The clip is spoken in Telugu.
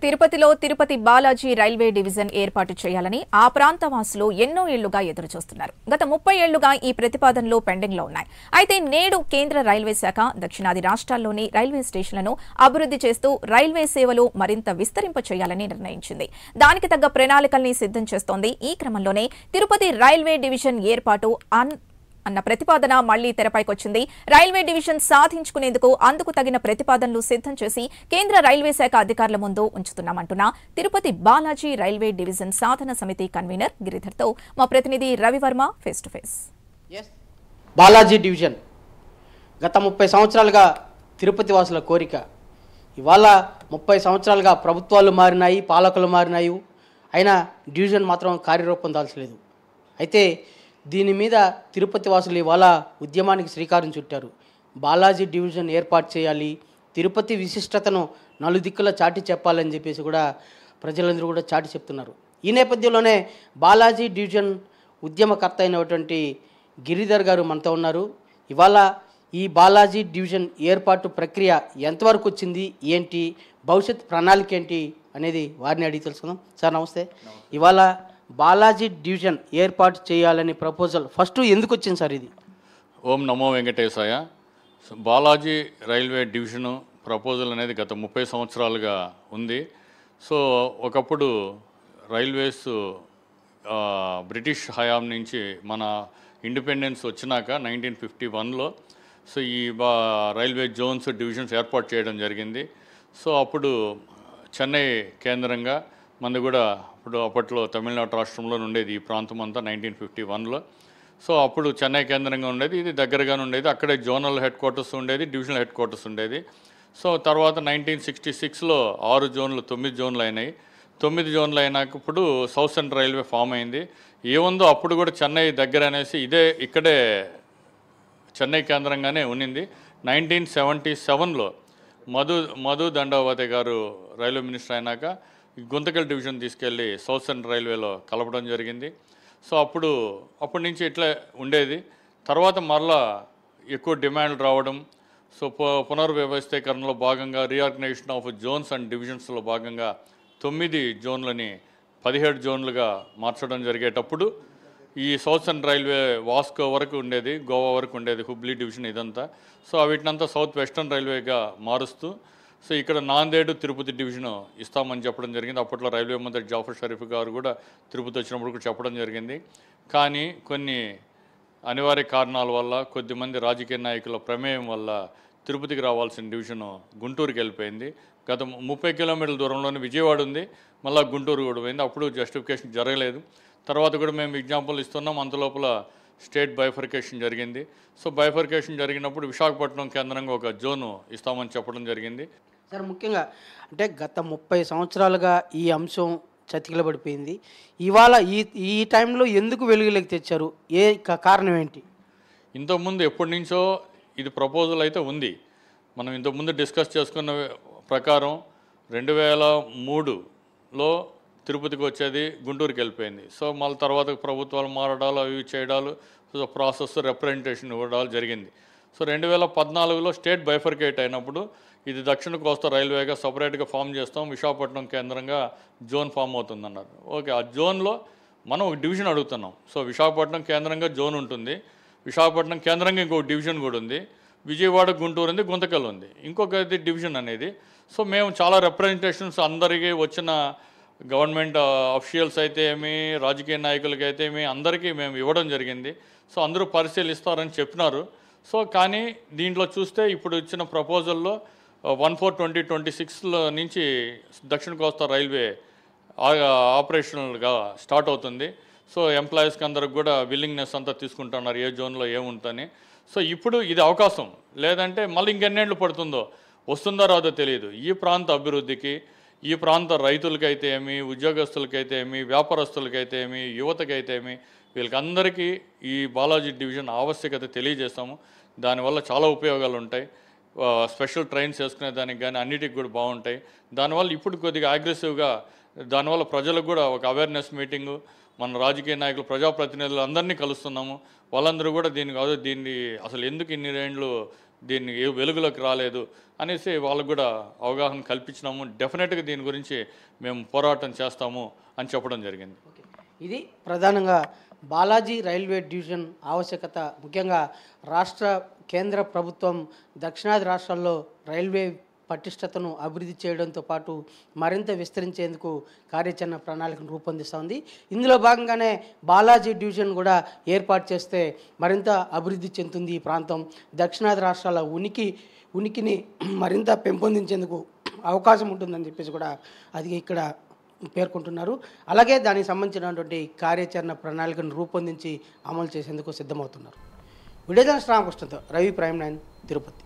తిరుపతిలో తిరుపతి బాలాజీ రైల్వే డివిజన్ ఏర్పాటు చేయాలని ఆ ప్రాంత వాసులు ఎన్నో ఏళ్లుగా ఎదురుచూస్తున్నారు. గత 30 ఏళ్లుగా ఈ ప్రతిపాదనలు పెండింగ్లో ఉన్నాయి. అయితే నేడు కేంద్ర రైల్వే శాఖ దక్షిణాది రాష్ట్రాల్లోని రైల్వే స్టేషన్లను అభివృద్ధి చేస్తూ రైల్వే సేవలు మరింత విస్తరింప చేయాలని నిర్ణయించింది. దానికి తగ్గ ప్రణాళికల్ని సిద్ధం చేస్తోంది. ఈ క్రమంలోనే తిరుపతి రైల్వే డివిజన్ ఏర్పాటు అన్న ప్రతిపాదన మళ్లీ తెరపైకొచ్చింది. రైల్వే డివిజన్ సాధించుకునేందుకు అందుకు తగిన ప్రతిపాదనలు సిద్ధం చేసి కేంద్ర రైల్వే శాఖ అధికారుల ముందు ఉంచుతున్నామంటున్న తిరుపతి బాలాజీ రైల్వే డివిజన్ సాధన సమితి కన్వీనర్ గిరిధర్తో మా ప్రతినిధి Ravivarma face to face. Balaji division గత 30 సంవత్సరాలుగా తిరుపతి వాసుల కోరిక. ఇవాళ 30 సంవత్సరాలుగా ప్రభుత్వాలు మారినాయి, పాలకులు మారినాయి, అయినా డివిజన్ మాత్రం కార్యరూపం దాల్చలేదు. అయితే దీని మీద తిరుపతి వాసులు ఇవాళ ఉద్యమానికి శ్రీకారం చుట్టారు. బాలాజీ డివిజన్ ఏర్పాటు చేయాలి, తిరుపతి విశిష్టతను నలుదిక్కుల చాటి చెప్పాలని చెప్పేసి కూడా ప్రజలందరూ కూడా చాటి చెప్తున్నారు. ఈ నేపథ్యంలోనే బాలాజీ డివిజన్ ఉద్యమకర్త అయినటువంటి గిరిధర్ గారు మనతో ఉన్నారు. ఇవాళ ఈ బాలాజీ డివిజన్ ఏర్పాటు ప్రక్రియ ఎంతవరకు వచ్చింది, ఏంటి భవిష్యత్ ప్రణాళిక ఏంటి అనేది వారిని అడిగి తెలుసుకుందాం. సార్ నమస్తే. ఇవాళ బాలాజీ డివిజన్ ఏర్పాటు చేయాలని ప్రపోజల్ ఫస్ట్ ఎందుకు వచ్చింది సార్? ఇది ఓం నమో వెంకటేశాయ. బాలాజీ రైల్వే డివిజను ప్రపోజల్ అనేది గత 30 సంవత్సరాలుగా ఉంది. సో ఒకప్పుడు రైల్వేస్ బ్రిటిష్ హయాం నుంచి మన ఇండిపెండెన్స్ వచ్చినాక 1951లో సో ఈ రైల్వే జోన్స్ డివిజన్స్ ఏర్పాటు చేయడం జరిగింది. సో అప్పుడు చెన్నై కేంద్రంగా మంది కూడా అప్పట్లో తమిళనాడు రాష్ట్రంలో ఉండేది ఈ ప్రాంతం అంతా 1951లో. సో అప్పుడు చెన్నై కేంద్రంగా ఉండేది, ఇది దగ్గరగానే ఉండేది. అక్కడే జోనల్ హెడ్ క్వార్టర్స్ ఉండేది, డివిజనల్ హెడ్ క్వార్టర్స్ ఉండేది. సో తర్వాత 1966లో 6 జోన్లు 9 జోన్లు అయినాయి. 9 జోన్లు అయినాకప్పుడు సౌత్ సెంట్రల్ రైల్వే ఫామ్ అయింది. ఏముందో అప్పుడు కూడా చెన్నై దగ్గర అనేసి ఇక్కడే చెన్నై కేంద్రంగానే ఉన్నింది. 1977లో మధు దండావతి గారు రైల్వే మినిస్టర్ అయినాక గుంతకల్ డివిజన్ తీసుకెళ్ళి సౌత్ సెంట్రల్ రైల్వేలో కలపడం జరిగింది. సో అప్పటి నుంచి ఇట్లా ఉండేది. తర్వాత మరలా ఎక్కువ డిమాండ్ రావడం, సో పునర్వ్యవస్థీకరణలో భాగంగా రీఆర్గనైజేషన్ ఆఫ్ జోన్స్ అండ్ డివిజన్స్లో భాగంగా 9 జోన్లని 17 జోన్లుగా మార్చడం జరిగేటప్పుడు ఈ సౌత్ సెంట్రల్ రైల్వే వాస్కో వరకు ఉండేది, గోవా వరకు ఉండేది, హుబ్లీ డివిజన్ ఇదంతా. సో వీటినంతా సౌత్ వెస్టర్న్ రైల్వేగా మారుస్తూ సో ఇక్కడ నాందేడు తిరుపతి డివిజన్ ఇస్తామని చెప్పడం జరిగింది. అప్పట్లో రైల్వే మంత్రి జాఫర్ షరీఫ్ గారు కూడా తిరుపతి వచ్చినప్పుడు కూడా చెప్పడం జరిగింది. కానీ కొన్ని అనివార్య కారణాల వల్ల, కొద్దిమంది రాజకీయ నాయకుల ప్రమేయం వల్ల తిరుపతికి రావాల్సిన డివిజన్ గుంటూరుకి వెళ్ళిపోయింది. గత 30 కిలోమీటర్ల దూరంలోనే విజయవాడ ఉంది, మళ్ళీ గుంటూరు కూడా పోయింది. అప్పుడు జస్టిఫికేషన్ జరగలేదు. తర్వాత కూడా మేము ఎగ్జాంపుల్ ఇస్తున్నాం. అంతలోపల స్టేట్ బైఫర్కేషన్ జరిగింది. సో బైఫర్కేషన్ జరిగినప్పుడు విశాఖపట్నం కేంద్రంగా ఒక జోను ఇస్తామని చెప్పడం జరిగింది. సార్ ముఖ్యంగా అంటే గత 30 సంవత్సరాలుగా ఈ అంశం చతికిలబడిపోయింది. ఇవాళ ఈ టైంలో ఎందుకు వెలుగులోకి తెచ్చారు, ఏ కారణం ఏంటి? ఇంతకుముందు ఎప్పటి నుంచో ఇది ప్రపోజల్ అయితే ఉంది. మనం ఇంతకుముందు డిస్కస్ చేసుకున్న ప్రకారం 2003లో తిరుపతికి వచ్చేది గుంటూరుకి వెళ్ళిపోయింది. సో మళ్ళీ తర్వాత ప్రభుత్వాలు మారడాలు అవి చేయడాలు ప్రాసెస్ రిప్రజెంటేషన్ ఇవ్వడాలు జరిగింది. సో 2014లో స్టేట్ బైఫర్కేట్ అయినప్పుడు ఇది దక్షిణ కోస్తా రైల్వేగా సపరేట్గా ఫామ్ చేస్తాం, విశాఖపట్నం కేంద్రంగా జోన్ ఫామ్ అవుతుందన్నారు. ఓకే, ఆ జోన్లో మనం ఒక డివిజన్ అడుగుతున్నాం. సో విశాఖపట్నం కేంద్రంగా జోన్ ఉంటుంది, విశాఖపట్నం కేంద్రంగా ఇంకొక డివిజన్ కూడా ఉంది, విజయవాడ గుంటూరు ఉంది, గుంతకల్ ఉంది, ఇంకొకది డివిజన్ అనేది. సో మేము చాలా రిప్రజెంటేషన్స్ అందరికీ వచ్చిన గవర్నమెంట్ అఫీషియల్స్ అయితే ఏమి, రాజకీయ నాయకులకి అయితే ఏమి అందరికీ మేము ఇవ్వడం జరిగింది. సో అందరూ పరిశీలిస్తారని చెప్పినారు. సో కానీ దీంట్లో చూస్తే ఇప్పుడు ఇచ్చిన ప్రపోజల్లో 1/4/2026 నుంచి దక్షిణ కోస్తా రైల్వే ఆపరేషనల్గా స్టార్ట్ అవుతుంది. సో ఎంప్లాయీస్కి అందరికి కూడా విల్లింగ్నెస్ అంతా తీసుకుంటున్నారు ఏ జోన్లో ఏముంటుందని. సో ఇప్పుడు ఇది అవకాశం, లేదంటే మళ్ళీ ఇంకెన్నేళ్ళు పడుతుందో, వస్తుందో రాదో తెలియదు. ఈ ప్రాంత అభివృద్ధికి, ఈ ప్రాంత రైతులకైతే ఏమి, ఉద్యోగస్తులకైతే ఏమి, వ్యాపారస్తులకైతే ఏమి, యువతకైతే ఏమి, వీళ్ళకందరికీ ఈ బాలాజీ డివిజన్ ఆవశ్యకత తెలియజేస్తాము. దానివల్ల చాలా ఉపయోగాలు ఉంటాయి. స్పెషల్ ట్రైన్స్ వేసుకునే దానికి కానీ అన్నిటికి కూడా బాగుంటాయి. దానివల్ల ఇప్పుడు కొద్దిగా అగ్రెసివ్గా దానివల్ల ప్రజలకు కూడా ఒక అవేర్నెస్ మీటింగు, మన రాజకీయ నాయకులు, ప్రజాప్రతినిధులు అందరినీ కలుస్తున్నాము. వాళ్ళందరూ కూడా దీన్ని అసలు ఎందుకు ఇన్ని రేండ్లు దీన్ని ఏ వెలుగులోకి రాలేదు అనేసి వాళ్ళకు కూడా అవగాహన కల్పించినాము. డెఫినెట్గా దీని గురించి మేము పోరాటం చేస్తాము అని చెప్పడం జరిగింది. ఇది ప్రధానంగా బాలాజీ రైల్వే డివిజన్ ఆవశ్యకత. ముఖ్యంగా కేంద్ర ప్రభుత్వం దక్షిణాది రాష్ట్రాల్లో రైల్వే పటిష్టతను అభివృద్ధి చేయడంతో పాటు మరింత విస్తరించేందుకు కార్యాచరణ ప్రణాళికను రూపొందిస్తోంది. ఇందులో భాగంగానే బాలాజీ డివిజన్ కూడా ఏర్పాటు చేస్తే మరింత అభివృద్ధి చెందుతుంది ఈ ప్రాంతం. దక్షిణాది రాష్ట్రాల ఉనికిని మరింత పెంపొందించేందుకు అవకాశం ఉంటుందని చెప్పేసి కూడా అది ఇక్కడ పేర్కొంటున్నారు. అలాగే దానికి సంబంధించినటువంటి కార్యాచరణ ప్రణాళికను రూపొందించి అమలు చేసేందుకు సిద్ధమవుతున్నారు. వీడియో జర్నలిస్ట్ రామకృష్ణతో రవి ప్రైమ్ 9 తిరుపతి.